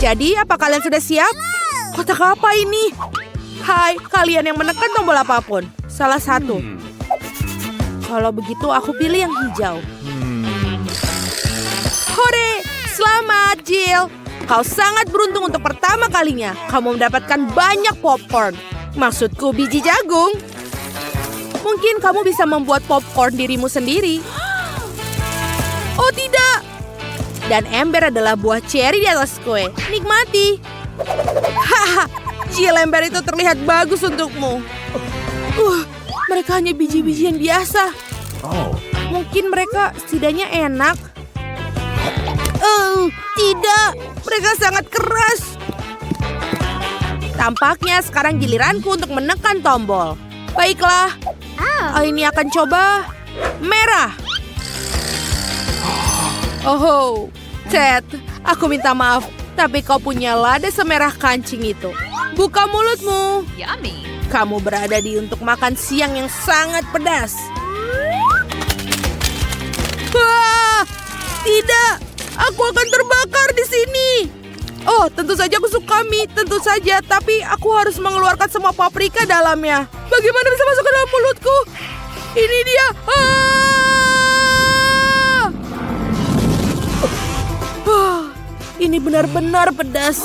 Jadi, apa kalian sudah siap? Kotak apa ini? Hai, kalian yang menekan tombol apapun. Salah satu. Kalau begitu, aku pilih yang hijau. Hore! Selamat, Jill. Kau sangat beruntung untuk pertama kalinya. Kamu mendapatkan banyak popcorn. Maksudku biji jagung. Mungkin kamu bisa membuat popcorn dirimu sendiri. Oh tidak! Dan ember adalah buah ceri di atas kue. Nikmati. Haha, Jill, ember itu terlihat bagus untukmu. Mereka hanya biji-bijian biasa. Mungkin mereka setidaknya enak. Tidak. Mereka sangat keras. Tampaknya sekarang giliranku untuk menekan tombol. Baiklah. Ini akan coba merah. Oh, Ted, aku minta maaf. Tapi kau punya lada semerah kancing itu. Buka mulutmu. Yummy. Kamu berada di untuk makan siang yang sangat pedas. Wah, tidak. Aku akan terbakar di sini. Oh, tentu saja aku suka mie. Tentu saja. Tapi aku harus mengeluarkan semua paprika dalamnya. Bagaimana bisa masuk ke dalam mulutku? Ini dia. Ini benar-benar pedas.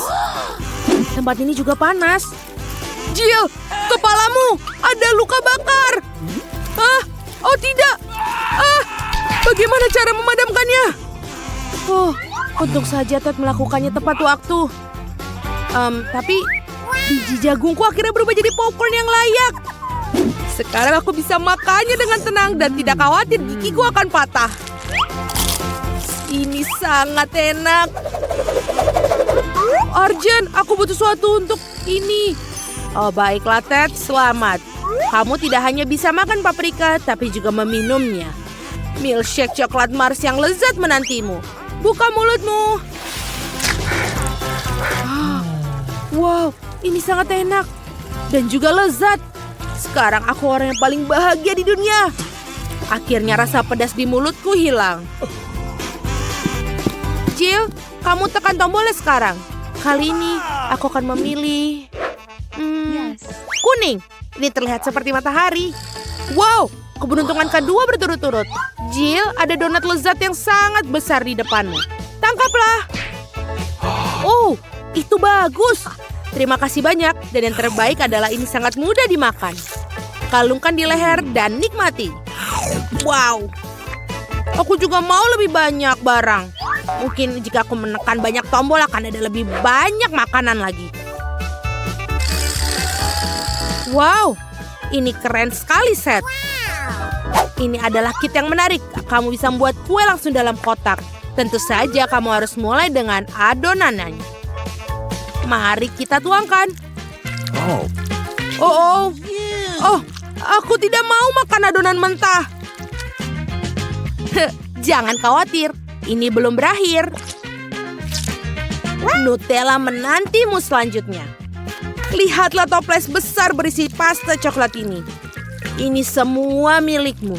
Tempat ini juga panas. Jill, kepalamu ada luka bakar. Oh tidak. Bagaimana cara memadamkannya? Oh, untung saja Ted melakukannya tepat waktu. Tapi biji jagungku akhirnya berubah jadi popcorn yang layak. Sekarang aku bisa makannya dengan tenang dan tidak khawatir gigiku akan patah. Ini sangat enak. Arjen, aku butuh sesuatu untuk ini. Oh, baiklah Ted, selamat. Kamu tidak hanya bisa makan paprika, tapi juga meminumnya. Milkshake coklat Mars yang lezat menantimu. Buka mulutmu. Wow, ini sangat enak. Dan juga lezat. Sekarang aku orang yang paling bahagia di dunia. Akhirnya rasa pedas di mulutku hilang. Jill, kamu tekan tombolnya sekarang. Kali ini aku akan memilih kuning. Ini terlihat seperti matahari. Wow, keberuntungan kedua berturut-turut. Jill, ada donat lezat yang sangat besar di depanmu. Tangkaplah. Oh, itu bagus. Terima kasih banyak. Dan yang terbaik adalah ini sangat mudah dimakan. Kalungkan di leher dan nikmati. Wow. Aku juga mau lebih banyak barang. Mungkin jika aku menekan banyak tombol akan ada lebih banyak makanan lagi. Wow, ini keren sekali, Seth. Ini adalah kit yang menarik. Kamu bisa membuat kue langsung dalam kotak. Tentu saja kamu harus mulai dengan adonannya. Mari kita tuangkan. Oh, aku tidak mau makan adonan mentah. Jangan khawatir. Ini belum berakhir. Nutella menantimu selanjutnya. Lihatlah toples besar berisi pasta coklat ini. Ini semua milikmu.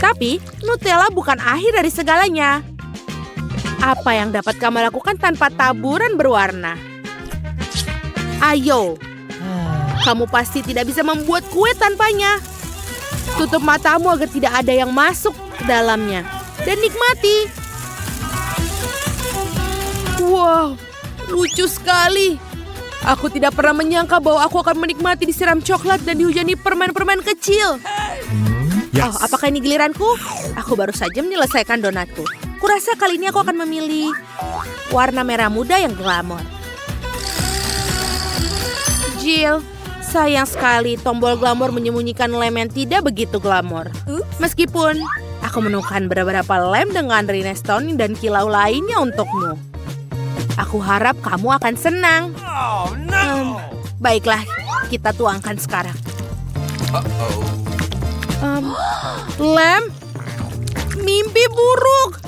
Tapi Nutella bukan akhir dari segalanya. Apa yang dapat kamu lakukan tanpa taburan berwarna? Ayo. Kamu pasti tidak bisa membuat kue tanpanya. Tutup matamu agar tidak ada yang masuk ke dalamnya. Dan nikmati. Wow, lucu sekali. Aku tidak pernah menyangka bahwa aku akan menikmati disiram coklat dan dihujani permen-permen kecil. Yes. Oh, apakah ini giliranku? Aku baru saja menyelesaikan donatku. Kurasa kali ini aku akan memilih warna merah muda yang glamor. Jill, sayang sekali tombol glamor menyembunyikan lem yang tidak begitu glamor. Meskipun aku menemukan beberapa lem dengan rhinestone dan kilau lainnya untukmu. Aku harap kamu akan senang. Baiklah, kita tuangkan sekarang. Lem? Mimpi buruk.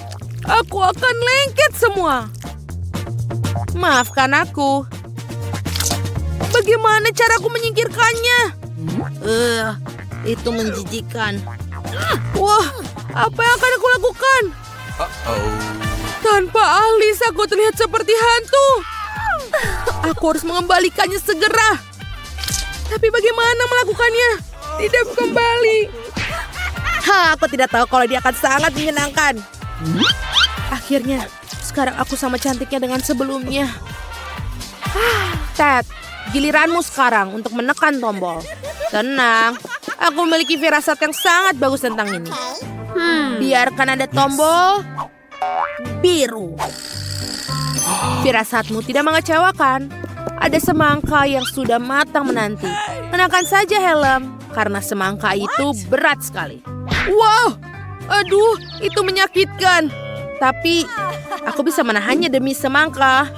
Aku akan lengket semua. Maafkan aku. Bagaimana caraku menyingkirkannya? Itu menjijikan. Wah, apa yang akan aku lakukan? Tanpa alis, aku terlihat seperti hantu. Aku harus mengembalikannya segera. Tapi bagaimana melakukannya? Tidak kembali. Aku tidak tahu kalau dia akan sangat menyenangkan. Akhirnya, sekarang aku sama cantiknya dengan sebelumnya. Ted, giliranmu sekarang untuk menekan tombol. Tenang, aku memiliki firasat yang sangat bagus tentang ini. Biarkan ada tombol biru. Firasatmu tidak mengecewakan. Ada semangka yang sudah matang menanti. Kenakan saja helm, karena semangka itu berat sekali. Wow, aduh, itu menyakitkan. Tapi, aku bisa menahannya demi semangka.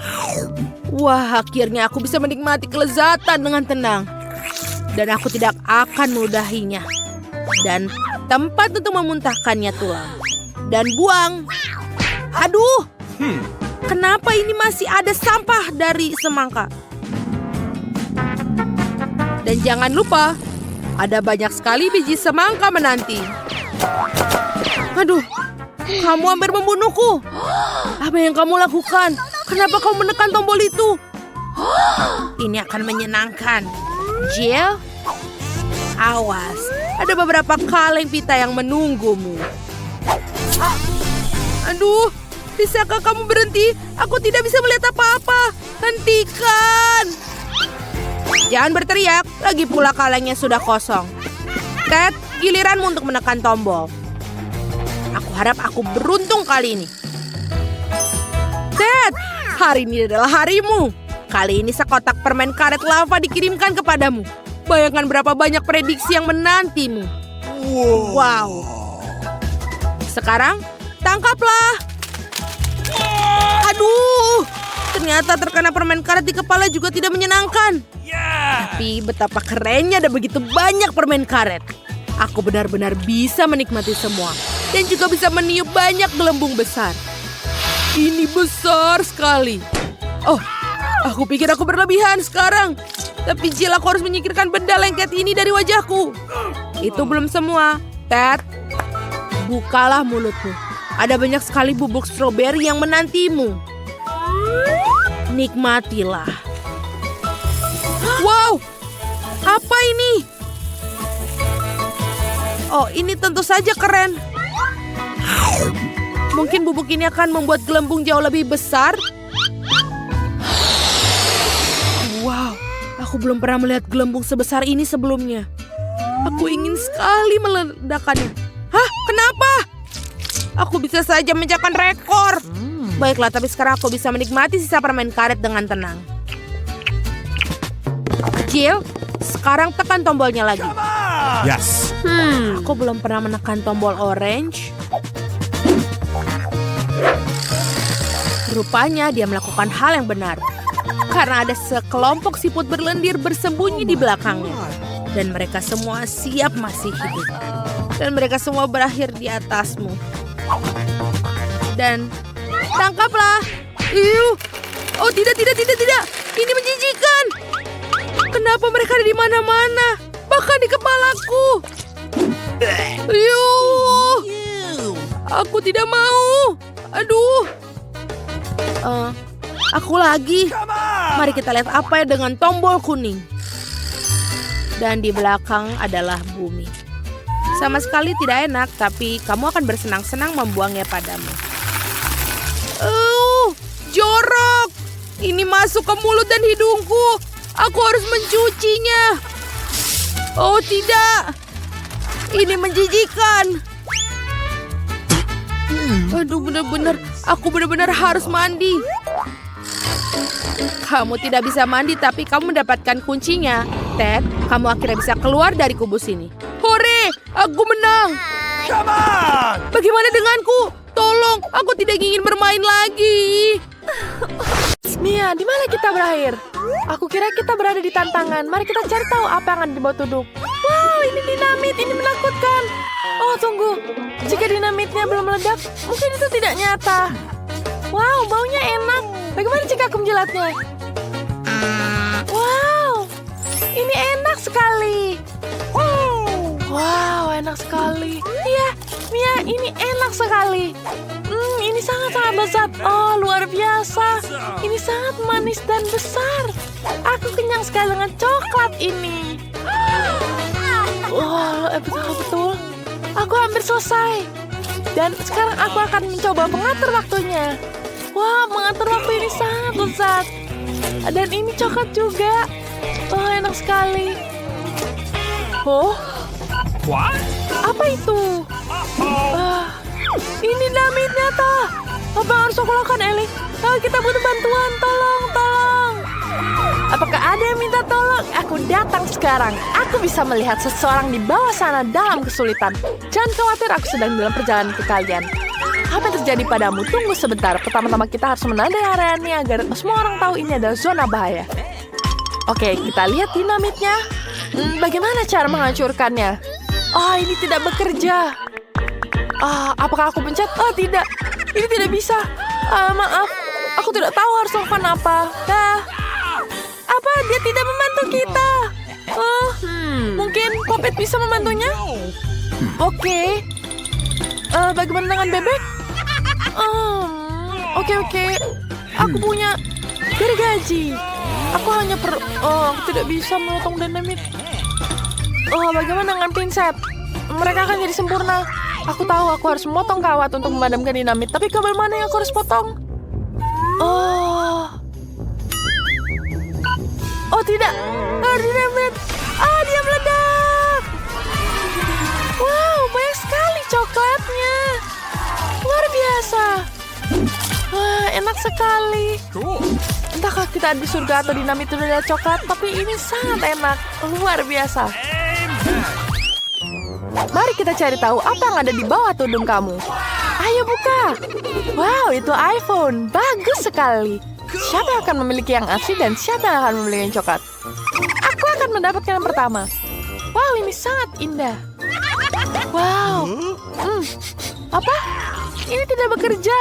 Wah, akhirnya aku bisa menikmati kelezatan dengan tenang. Dan aku tidak akan meludahinya. Dan tempat untuk memuntahkannya tulang. Dan buang. Aduh, kenapa ini masih ada sampah dari semangka? Dan jangan lupa, ada banyak sekali biji semangka menanti. Aduh, kamu hampir membunuhku. Apa yang kamu lakukan? Kenapa kamu menekan tombol itu? Ini akan menyenangkan. Jill, awas. Ada beberapa kaleng pita yang menunggumu. Aduh, bisakah kamu berhenti? Aku tidak bisa melihat apa-apa. Hentikan. Jangan berteriak, lagi pula kalengnya sudah kosong. Ted, giliranmu untuk menekan tombol. Aku harap aku beruntung kali ini. Ted, hari ini adalah harimu. Kali ini sekotak permen karet lava dikirimkan kepadamu. Bayangkan berapa banyak prediksi yang menantimu. Wow. Sekarang, tangkaplah. Aduh, ternyata terkena permen karet di kepala juga tidak menyenangkan. Tapi betapa kerennya ada begitu banyak permen karet. Aku benar-benar bisa menikmati semua. Dan juga bisa meniup banyak gelembung besar. Ini besar sekali. Oh, aku pikir aku berlebihan sekarang. Tapi Jill, aku harus menyingkirkan benda lengket ini dari wajahku. Itu belum semua. Ted, bukalah mulutmu. Ada banyak sekali bubuk stroberi yang menantimu. Nikmatilah. Wow, apa ini? Oh, ini tentu saja keren. Mungkin bubuk ini akan membuat gelembung jauh lebih besar. Wow, aku belum pernah melihat gelembung sebesar ini sebelumnya. Aku ingin sekali meledakannya. Hah, kenapa? Aku bisa saja memecahkan rekor. Baiklah, tapi sekarang aku bisa menikmati sisa permen karet dengan tenang. Jill, sekarang tekan tombolnya lagi. Yes. Aku belum pernah menekan tombol orange. Rupanya dia melakukan hal yang benar. Karena ada sekelompok siput berlendir bersembunyi di belakangnya. Dan mereka semua siap masih hidup. Dan mereka semua berakhir di atasmu. Dan tangkaplah. Oh, tidak. Ini menjijikan. Kenapa mereka ada di mana-mana? Bahkan di kepalaku. Aku tidak mau. Aduh. Aku lagi. Mari kita lihat apa ya dengan tombol kuning. Dan di belakang adalah bumi. Sama sekali tidak enak, tapi kamu akan bersenang-senang membuangnya padamu. Jorok. Ini masuk ke mulut dan hidungku. Aku harus mencucinya. Oh tidak. Ini menjijikan. Aduh, aku benar-benar harus mandi. Kamu tidak bisa mandi, tapi kamu mendapatkan kuncinya. Ted, kamu akhirnya bisa keluar dari kubus ini. Hore, aku menang. Come on! Bagaimana denganku? Tolong, aku tidak ingin bermain lagi. Mia, di mana kita berakhir? Aku kira kita berada di tantangan. Mari kita cari tahu apa yang ada di bawah tuduk. Wow, ini dinamit, ini menakutkan. Oh, tunggu. Jika dinamitnya belum meledak, mungkin itu tidak nyata. Wow, baunya enak. Bagaimana jika aku menjilatnya? Wow, ini enak sekali. Wow, enak sekali. Iya, Mia, ini enak sekali. Ini Ini sangat-sangat lezat. Oh, luar biasa. Ini sangat manis dan besar. Aku kenyang sekali dengan coklat ini. Wah, betul-betul. Aku hampir selesai. Dan sekarang aku akan mencoba mengatur waktunya. Wah, mengatur waktu ini sangat lezat. Dan ini coklat juga. Oh, enak sekali. Oh, What? apa itu? Ini dinamitnya, toh. Apa yang harus aku lakukan, Ellie? Kita butuh bantuan. Tolong. Apakah ada yang minta tolong? Aku datang sekarang. Aku bisa melihat seseorang di bawah sana dalam kesulitan. Jangan khawatir, aku sedang dalam perjalanan ke kalian. Apa yang terjadi padamu? Tunggu sebentar. Pertama-tama kita harus menandai area ini agar semua orang tahu ini adalah zona bahaya. Oke, kita lihat dinamitnya. Bagaimana cara menghancurkannya? Ini tidak bekerja. Apakah aku pencet? Tidak. Ini tidak bisa. Maaf. Aku tidak tahu harus lakukan apa. Apa? Dia tidak membantu kita. Mungkin Puppet bisa membantunya? Oke. Bagaimana dengan bebek? Oke. Aku punya gergaji. Aku hanya aku tidak bisa memotong dinamit. Bagaimana dengan pinset? Mereka akan jadi sempurna. Aku tahu aku harus memotong kawat untuk memadamkan dinamit. Tapi kabel mana yang aku harus potong? Tidak. Dinamit. Dia meledak. Wow, banyak sekali coklatnya. Luar biasa. Enak sekali. Entahkah kita di surga atau dinamit itu ada coklat, tapi ini sangat enak. Luar biasa. Mari kita cari tahu apa yang ada di bawah tudung kamu. Ayo buka. Wow, itu iPhone. Bagus sekali. Siapa yang akan memiliki yang asli dan siapa yang akan memiliki yang coklat? Aku akan mendapatkan yang pertama. Wow, ini sangat indah. Wow. Apa? Ini tidak bekerja.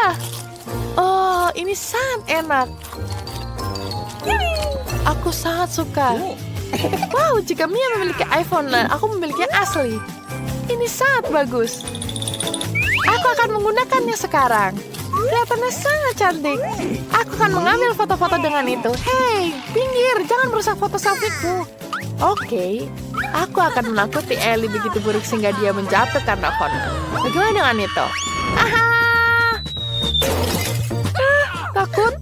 Ini sangat enak. Aku sangat suka. Wow, jika Mia memiliki iPhone dan aku memiliki yang asli. Ini sangat bagus. Aku akan menggunakannya sekarang. Kelihatannya sangat cantik. Aku akan mengambil foto-foto dengan itu. Hei, pinggir, jangan merusak foto selfie-ku. Oke, aku akan menakuti Ellie begitu buruk sehingga dia menjatuhkan teleponku. Bagaimana dengan itu? Takut?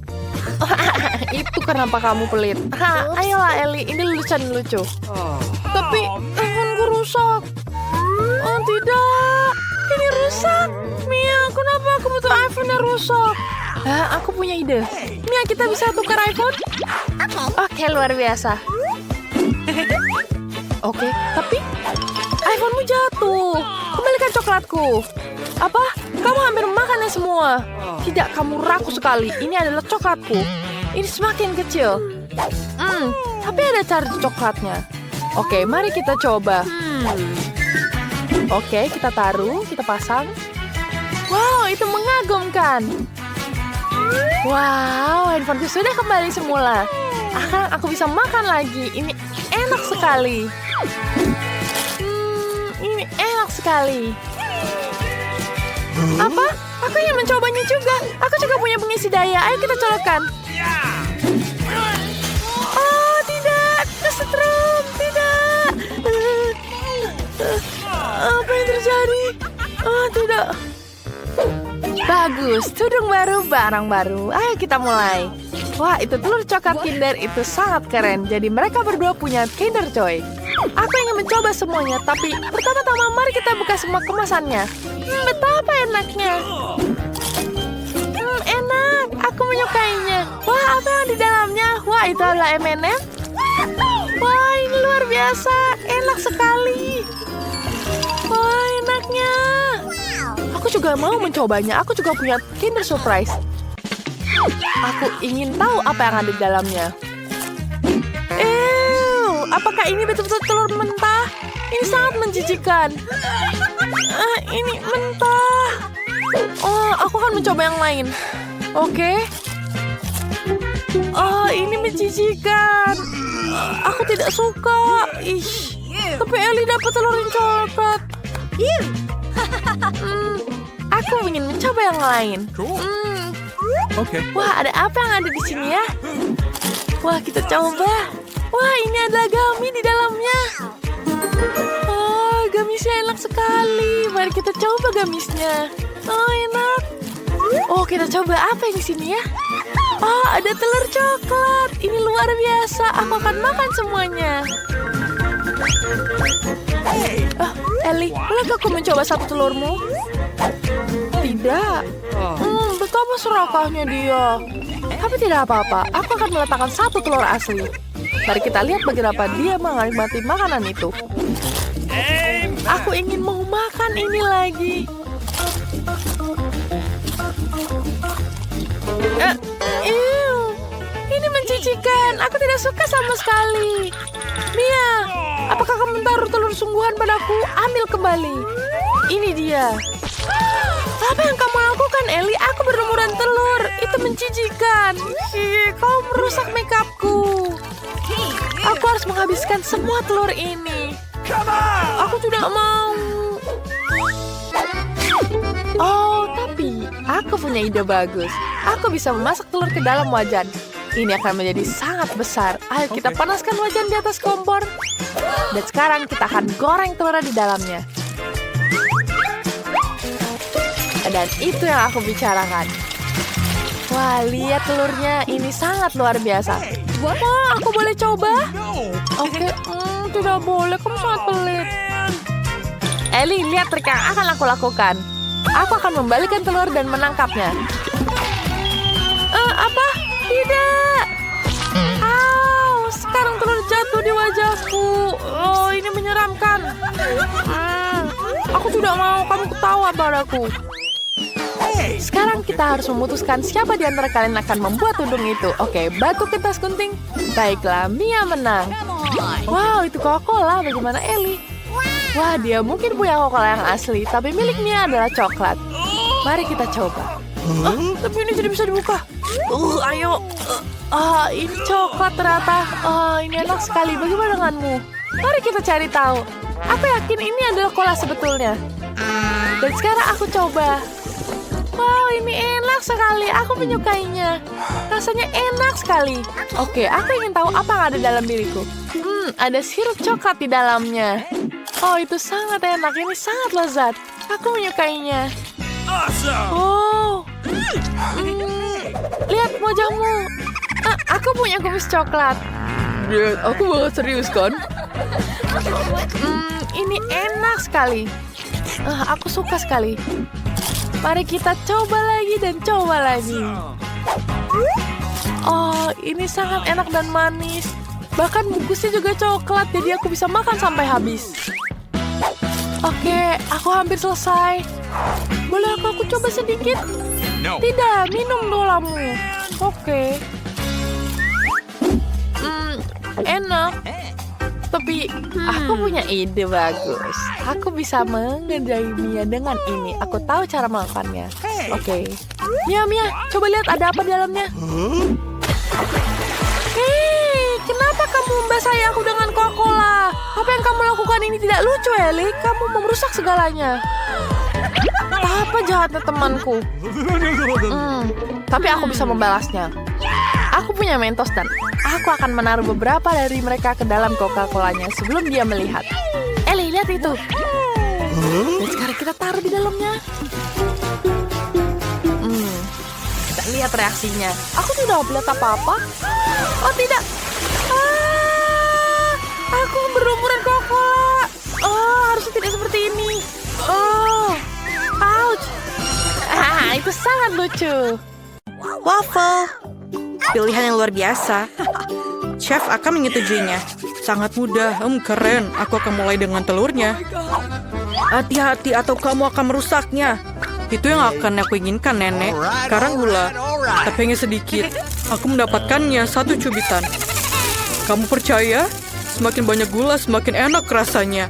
Itu kenapa kamu pelit? Ayolah Ellie, ini lucu. Tapi handphoneku rusak. Tidak, ini rusak. Mia, kenapa aku butuh iPhone yang rusak? Aku punya ide. Mia, kita bisa tukar iPhone? Oke, luar biasa. Oke, tapi iPhone-mu jatuh. Kembalikan coklatku. Apa? Kamu hampir memakannya semua. Tidak, kamu rakus sekali. Ini adalah coklatku. Ini semakin kecil. Tapi ada cara coklatnya. Oke, mari kita coba. Oke, kita taruh, kita pasang. Wow, itu mengagumkan. Wow, handphoneku sudah kembali semula. Aku bisa makan lagi. Ini enak sekali. Ini enak sekali. Apa? Aku ingin mencobanya juga. Aku juga punya pengisi daya. Ayo kita colokkan. Tidak. Kesetrum. Tidak. Apa yang terjadi? Tidak. Bagus. Tudung baru, barang baru. Ayo kita mulai. Wah, itu telur coklat Kinder itu sangat keren. Jadi mereka berdua punya Kinder Joy. Aku ingin mencoba semuanya, tapi pertama-tama mari kita buka semua kemasannya. Betapa enaknya. Enak. Aku menyukainya. Wah, apa yang di dalamnya? Wah, itu adalah M&M. Wah, ini luar biasa. Enak sekali. Wah, enaknya. Aku juga mau mencobanya. Aku juga punya Kinder Surprise. Aku ingin tahu apa yang ada di dalamnya. Apakah ini betul-betul telur mentah? Ini sangat menjijikan. Ini mentah. Aku akan mencoba yang lain. Oke. Ini menjijikan. Aku tidak suka. Tapi Ellie dapat telur yang coklat. Aku ingin mencoba yang lain. Okay. Wah, ada apa yang ada di sini ya? Wah, kita coba. Wah, ini adalah gummy di dalamnya. Oh, gamisnya enak sekali. Mari kita coba gamisnya. Oh, enak. Oh, kita coba apa yang di sini ya? Oh, ada telur coklat. Ini luar biasa. Aku akan makan semuanya. Ellie, bolehkah aku mencoba satu telurmu? Tidak. Betapa serakahnya dia. Tapi tidak apa-apa. Aku akan meletakkan satu telur asli. Mari kita lihat bagaimana dia menikmati makanan itu. Aku ingin mau makan ini lagi. Ini menjijikan. Aku tidak suka sama sekali. Mia, apakah kamu menaruh telur sungguhan padaku? Ambil kembali. Ini dia. Apa yang kamu lakukan, Ellie? Aku berlumuran telur. Itu menjijikan. Kau merusak makeupku. Aku harus menghabiskan semua telur ini. Aku tidak mau. Oh, tapi aku punya ide bagus. Aku bisa memasak telur ke dalam wajan. Ini akan menjadi sangat besar. Ayo kita panaskan wajan di atas kompor. Dan sekarang kita akan goreng telur di dalamnya. Dan itu yang aku bicarakan. Wah, lihat telurnya. Ini sangat luar biasa. Wah, aku boleh coba? Oke, tidak boleh. Kamu sangat pelit. Ellie, lihat trik yang akan aku lakukan. Aku akan membalikan telur dan menangkapnya. Apa? Tidak. Sekarang telur jatuh di wajahku. Oh, ini menyeramkan. Aku tidak mau kamu ketawa padaku. Sekarang kita harus memutuskan siapa di antara kalian akan membuat tudung itu. Oke, batu kertas gunting. Baiklah, Mia menang. Wow, itu Coca-Cola. Bagaimana Ellie? Wah, dia mungkin punya Coca-Cola yang asli, tapi milik Mia adalah coklat. Mari kita coba. Tapi ini tidak bisa dibuka. Ayo. Ini coklat ternyata. Ini enak sekali. Bagaimana denganmu? Mari kita cari tahu. Aku yakin ini adalah cola sebetulnya. Dan sekarang aku coba. Wow, ini enak sekali. Aku menyukainya. Rasanya enak sekali. Oke, aku ingin tahu apa yang ada dalam diriku. Ada sirup coklat di dalamnya. Oh, itu sangat enak. Ini sangat lezat. Aku menyukainya. Oh. Lihat wajahmu. Aku punya kumis coklat. Aku banget serius kan? Ini enak sekali. Aku suka sekali. Mari kita coba lagi dan coba lagi. Oh, ini sangat enak dan manis. Bahkan bungkusnya juga coklat, jadi aku bisa makan sampai habis. Oke, aku hampir selesai. Boleh aku coba sedikit? No. Tidak, minum dolamu. Oke. Enak. Tapi aku punya ide bagus. Aku bisa mengerjai Mia dengan ini. Aku tahu cara melakukannya. Oke. Mia, coba lihat ada apa di dalamnya. Hei, kenapa kamu membasahi aku dengan Coca-Cola? Apa yang kamu lakukan ini tidak lucu, Ellie. Kamu merusak segalanya. Apa jahatnya temanku? Tapi aku bisa membalasnya. Aku punya Mentos dan aku akan menaruh beberapa dari mereka ke dalam Coca-Colanya sebelum dia melihat. Ellie, lihat itu. Dan sekarang kita taruh di dalamnya. Kita lihat reaksinya. Aku tidak melihat apa-apa. Oh, tidak. Aku berlumuran Coca-Cola. Harusnya tidak seperti ini. Ouch. Itu sangat lucu. Waffle. Pilihan yang luar biasa. Chef akan menyetujuinya. Sangat mudah, keren. Aku akan mulai dengan telurnya. Hati-hati atau kamu akan merusaknya. Itu yang akan aku inginkan, Nenek. Sekarang gula. Tapi hanya sedikit. Aku mendapatkannya 1 cubitan. Kamu percaya? Semakin banyak gula, semakin enak rasanya.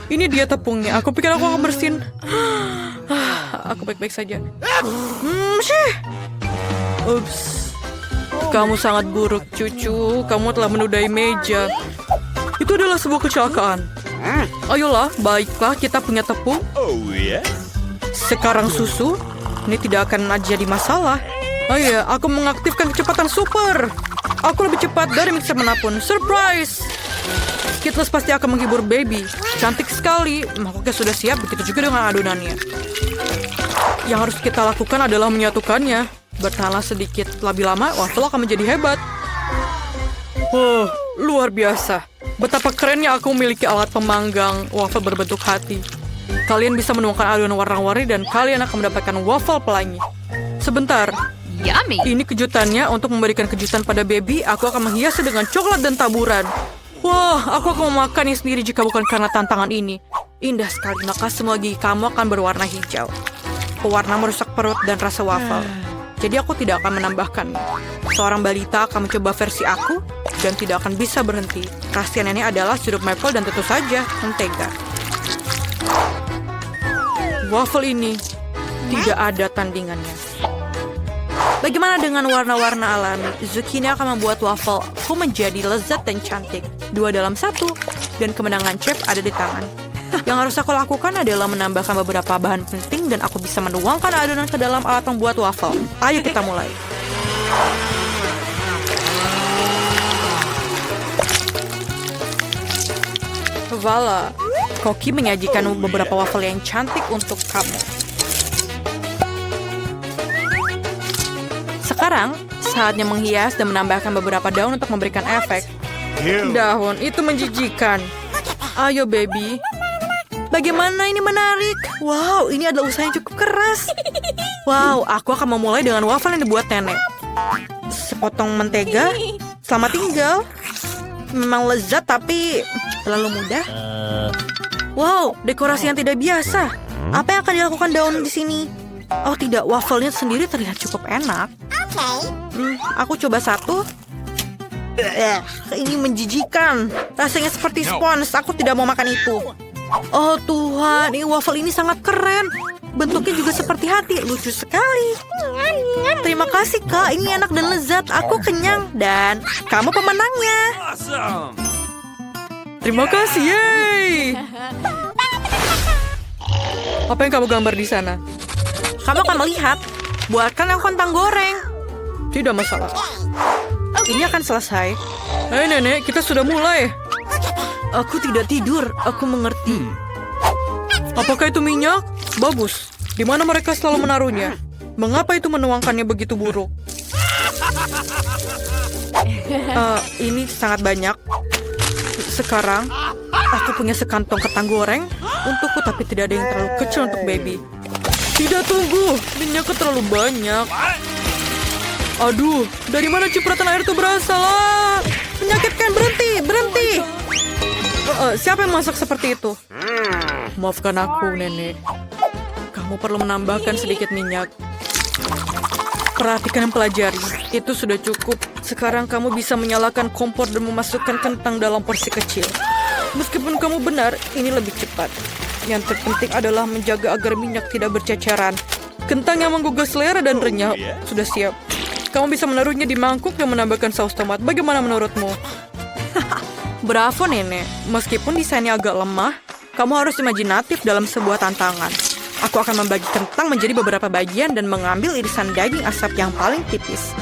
Ini dia tepungnya. Aku pikir aku akan bersin. Aku baik-baik saja. Ups. Kamu sangat buruk, cucu. Kamu telah menodai meja. Itu adalah sebuah kecelakaan. Ayolah, baiklah, kita punya tepung. Oh, yeah? Sekarang susu, ini tidak akan jadi masalah. Oh iya, aku mengaktifkan kecepatan super. Aku lebih cepat dari mixer manapun. Surprise! Skittles pasti akan menghibur baby. Cantik sekali. Mangkoknya sudah siap, begitu juga dengan adonannya. Yang harus kita lakukan adalah menyatukannya. Bertahanlah sedikit lebih lama, waffle akan menjadi hebat. Wow, luar biasa. Betapa kerennya aku memiliki alat pemanggang waffle berbentuk hati. Kalian bisa menuangkan adonan warna-warni dan kalian akan mendapatkan waffle pelangi. Sebentar. Yummy. Ini kejutannya untuk memberikan kejutan pada baby. Aku akan menghiasnya dengan coklat dan taburan. Wah, aku akan memakannya sendiri jika bukan karena tantangan ini. Indah sekali, maka semua gigi kamu akan berwarna hijau. Pewarna merusak perut dan rasa waffle. Jadi aku tidak akan menambahkannya. Seorang balita akan mencoba versi aku dan tidak akan bisa berhenti. Rahasia nenek adalah sirup maple dan tentu saja mentega. Waffle ini tidak ada tandingannya. Bagaimana dengan warna-warna alami? Zucchini akan membuat waffle menjadi lezat dan cantik. 2 dalam 1. Dan kemenangan chef ada di tangan. Yang harus aku lakukan adalah menambahkan beberapa bahan penting dan aku bisa menuangkan adonan ke dalam alat membuat waffle. Ayo kita mulai. Voila, Koki menyajikan beberapa waffle yang cantik untuk kamu. Sekarang, saatnya menghias dan menambahkan beberapa daun untuk memberikan efek. Daun, itu menjijikan. Ayo, baby. Bagaimana ini menarik? Wow, ini adalah usaha yang cukup keras. Wow, aku akan memulai dengan waffle yang dibuat nenek. Sepotong mentega. Selamat tinggal. Memang lezat, tapi terlalu mudah. Wow, dekorasi yang tidak biasa. Apa yang akan dilakukan daun di sini? Oh tidak, waffle-nya sendiri terlihat cukup enak. Aku coba satu. Ini menjijikan. Rasanya seperti spons. Aku tidak mau makan itu. Oh Tuhan, ini waffle ini sangat keren. Bentuknya juga seperti hati. Lucu sekali. Terima kasih Kak, ini enak dan lezat. Aku kenyang dan kamu pemenangnya. Awesome. Terima kasih, yeay. Apa yang kamu gambar di sana? Kamu akan melihat. Buatkan yang kentang goreng. Tidak masalah. Ini akan selesai. Hei nenek, kita sudah mulai. Aku tidak tidur, aku mengerti. Apakah itu minyak? Bagus. Di mana mereka selalu menaruhnya? Mengapa itu menuangkannya begitu buruk? Ini sangat banyak. Sekarang, aku punya sekantong kentang goreng untukku, tapi tidak ada yang terlalu kecil untuk baby. Tidak, tunggu. Minyaknya terlalu banyak. Aduh, dari mana cipratan air itu berasal? Menyakitkan, berhenti. Siapa yang masak seperti itu? Maafkan aku, nenek. Kamu perlu menambahkan sedikit minyak. Perhatikan dan pelajari. Itu sudah cukup. Sekarang kamu bisa menyalakan kompor dan memasukkan kentang dalam porsi kecil. Meskipun kamu benar, ini lebih cepat. Yang terpenting adalah menjaga agar minyak tidak berceceran. Kentang yang menggugah selera dan renyah sudah siap. Kamu bisa menaruhnya di mangkuk dan menambahkan saus tomat. Bagaimana menurutmu? Bravo, nenek. Meskipun desainnya agak lemah, kamu harus imajinatif dalam sebuah tantangan. Aku akan membagi kentang menjadi beberapa bagian dan mengambil irisan daging asap yang paling tipis.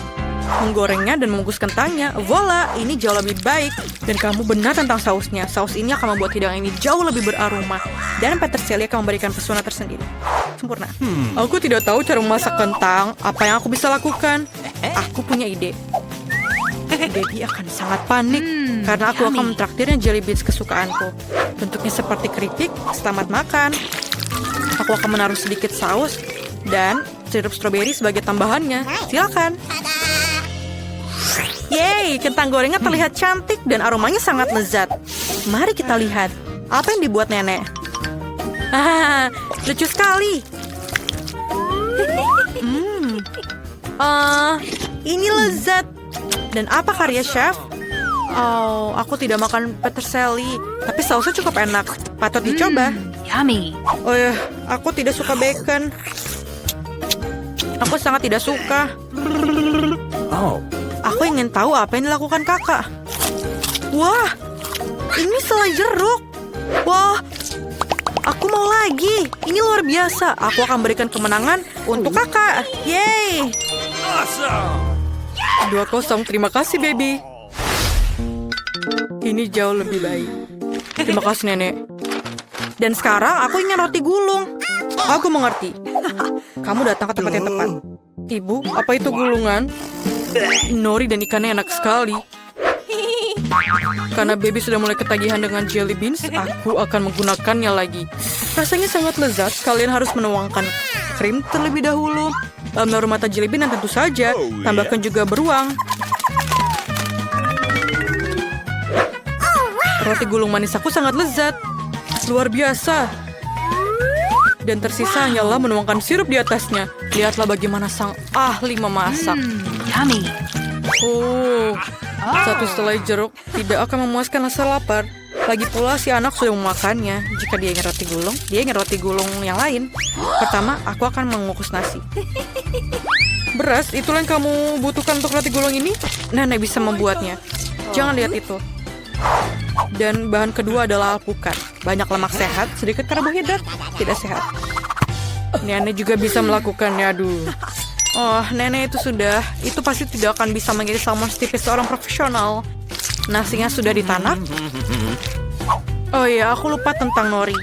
Menggorengnya dan mengukus kentangnya. Voila, ini jauh lebih baik. Dan kamu benar tentang sausnya. Saus ini akan membuat hidangan ini jauh lebih beraroma. Dan peterselie akan memberikan pesona tersendiri. Sempurna. Aku tidak tahu cara memasak kentang. Apa yang aku bisa lakukan? Aku punya ide. Baby akan sangat panik karena aku akan mentraktirnya jelly beans kesukaanku. Bentuknya seperti keripik. Selamat makan. Aku akan menaruh sedikit saus dan sirup stroberi sebagai tambahannya. Silakan. Yeay, kentang gorengnya terlihat cantik dan aromanya sangat lezat. Mari kita lihat apa yang dibuat nenek. Lucu sekali. Ini lezat. Dan apa karya chef? Oh, aku tidak makan peterselie, tapi sausnya cukup enak. Patut dicoba. Yummy. Oh ya, aku tidak suka bacon. Aku sangat tidak suka. Oh. Aku ingin tahu apa yang dilakukan kakak. Wah, ini selai jeruk. Wah, Aku mau lagi. Ini luar biasa. Aku akan berikan kemenangan untuk kakak. Yeay. Awesome! 2-0, terima kasih, baby. Ini jauh lebih baik. Terima kasih, nenek. Dan sekarang aku ingin roti gulung. Aku mengerti. Kamu datang ke tempat yang tepat. Ibu, apa itu gulungan? Nori dan ikannya enak sekali. Karena baby sudah mulai ketagihan dengan jelly beans, aku akan menggunakannya lagi. Rasanya sangat lezat. Kalian harus menuangkan krim terlebih dahulu. Lalu menaruh mata jelly bean dan tentu saja tambahkan juga beruang. Roti gulung manis aku sangat lezat. Luar biasa. Dan tersisa hanyalah menuangkan sirup di atasnya. Lihatlah bagaimana sang ahli memasak. Yummy. Oh, satu selai jeruk tidak akan memuaskan rasa lapar. Lagi pula si anak sudah memakannya. Jika dia ingin roti gulung, dia ingin roti gulung yang lain. Pertama, aku akan mengukus nasi. Beras, itulah yang kamu butuhkan untuk roti gulung ini? Nenek bisa membuatnya. Jangan lihat itu. Dan bahan kedua adalah alpukat. Banyak lemak sehat, sedikit karbohidrat, tidak sehat. Nenek juga bisa melakukannya, aduh. Oh, nenek itu pasti tidak akan bisa menjadi salmon setipis seorang profesional. Nasinya sudah ditanak. Oh iya, aku lupa tentang nori.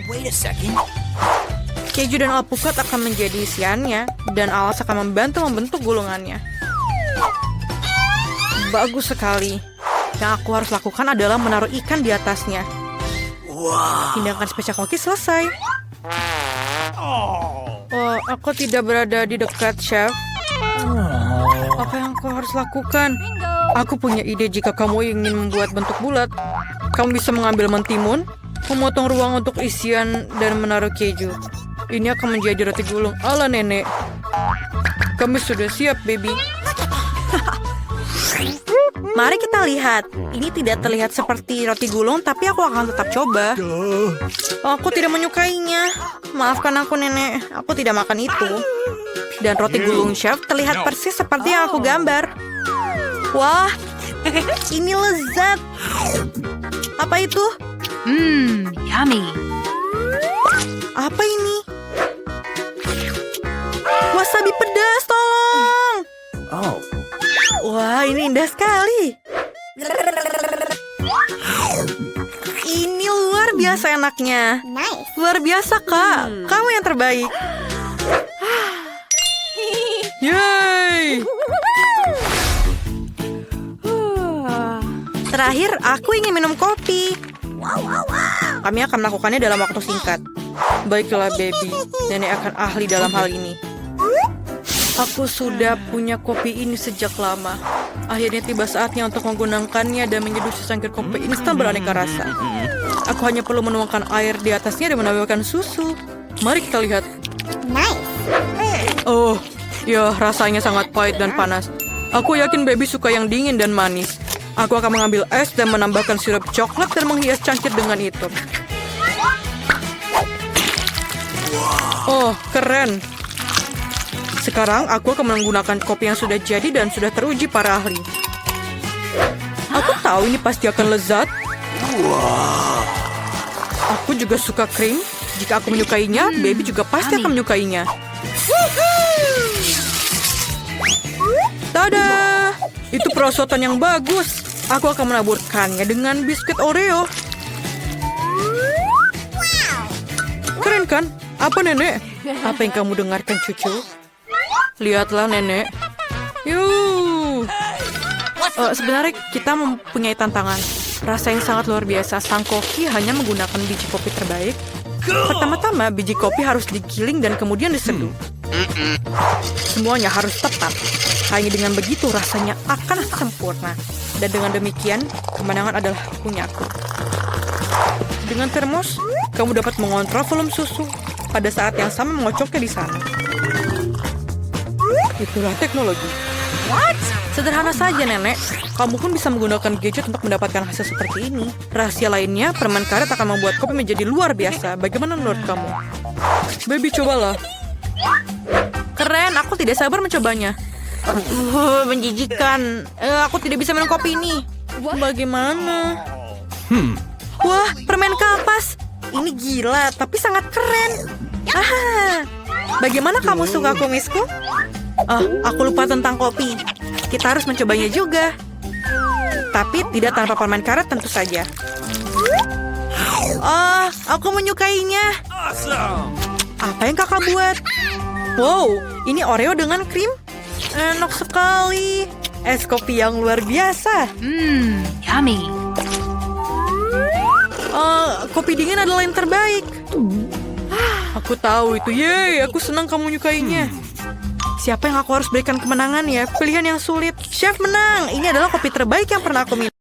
Keju dan alpukat akan menjadi isiannya, dan alas akan membentuk gulungannya. Bagus sekali. Yang aku harus lakukan adalah menaruh ikan di atasnya. Tindakan spesial koki selesai. Oh, aku tidak berada di dekat chef. Apa yang aku harus lakukan? Aku punya ide. Jika kamu ingin membuat bentuk bulat, kamu bisa mengambil mentimun, memotong ruang untuk isian, dan menaruh keju. Ini akan menjadi roti gulung ala nenek. Kami sudah siap, baby. Mari kita lihat. Ini tidak terlihat seperti roti gulung, tapi aku akan tetap coba. Oh, aku tidak menyukainya. Maafkan aku, nenek. Aku tidak makan itu. Dan roti gulung chef terlihat persis seperti yang aku gambar. Wah, ini lezat. Apa itu? Yummy. Apa ini? Wasabi pedas, tolong. Oh. Wah, ini indah sekali. Ini luar biasa enaknya. Luar biasa, Kak. Kamu yang terbaik. Yeay. Terakhir, aku ingin minum kopi. Kami akan melakukannya dalam waktu singkat. Baiklah, baby. Nenek akan ahli dalam hal ini. Aku sudah punya kopi ini sejak lama. Akhirnya tiba saatnya untuk menggunakannya dan menyeduh secangkir kopi instan beraneka rasa. Aku hanya perlu menuangkan air di atasnya dan menambahkan susu. Mari kita lihat. Oh, ya rasanya sangat pahit dan panas. Aku yakin baby suka yang dingin dan manis. Aku akan mengambil es dan menambahkan sirup coklat dan menghias cangkir dengan itu. Oh, keren. Sekarang aku akan menggunakan kopi yang sudah jadi dan sudah teruji para ahli. Aku tahu ini pasti akan lezat. Aku juga suka krim. Jika aku menyukainya, baby juga pasti akan menyukainya. Tada! Itu perosotan yang bagus. Aku akan menaburkannya dengan biskuit Oreo. Keren kan? Apa, nenek? Apa yang kamu dengarkan, cucu? Lihatlah, nenek. Sebenarnya kita mempunyai tantangan. Rasa yang sangat luar biasa. Sang koki hanya menggunakan biji kopi terbaik. Pertama-tama, biji kopi harus digiling dan kemudian diseduh. Semuanya harus tepat. Hanya dengan begitu rasanya akan sempurna. Dan dengan demikian, kemenangan adalah punyaku. Dengan termos, kamu dapat mengontrol volume susu. Pada saat yang sama mengocoknya di sana. Itulah teknologi. Sederhana saja, nenek. Kamu pun bisa menggunakan gadget untuk mendapatkan hasil seperti ini. Rahasia lainnya, permen karet akan membuat kopi menjadi luar biasa. Bagaimana menurut kamu? Baby, cobalah. Keren, aku tidak sabar mencobanya. Menjijikan. Aku tidak bisa minum kopi ini. Bagaimana? Wah, permen kapas. ini gila, tapi sangat keren. Ah, bagaimana kamu suka kumisku? Oh, aku lupa tentang kopi. Kita harus mencobanya juga. Tapi tidak tanpa permen karet tentu saja. Oh, aku menyukainya. Awesome! Apa yang kakak buat? Wow, ini Oreo dengan krim. Enak sekali. Es kopi yang luar biasa. Yummy. Kopi dingin adalah yang terbaik. Aku tahu itu. Yeay, aku senang kamu menyukainya. Siapa yang aku harus berikan kemenangan ya? Pilihan yang sulit. Chef menang. Ini adalah kopi terbaik yang pernah aku minum.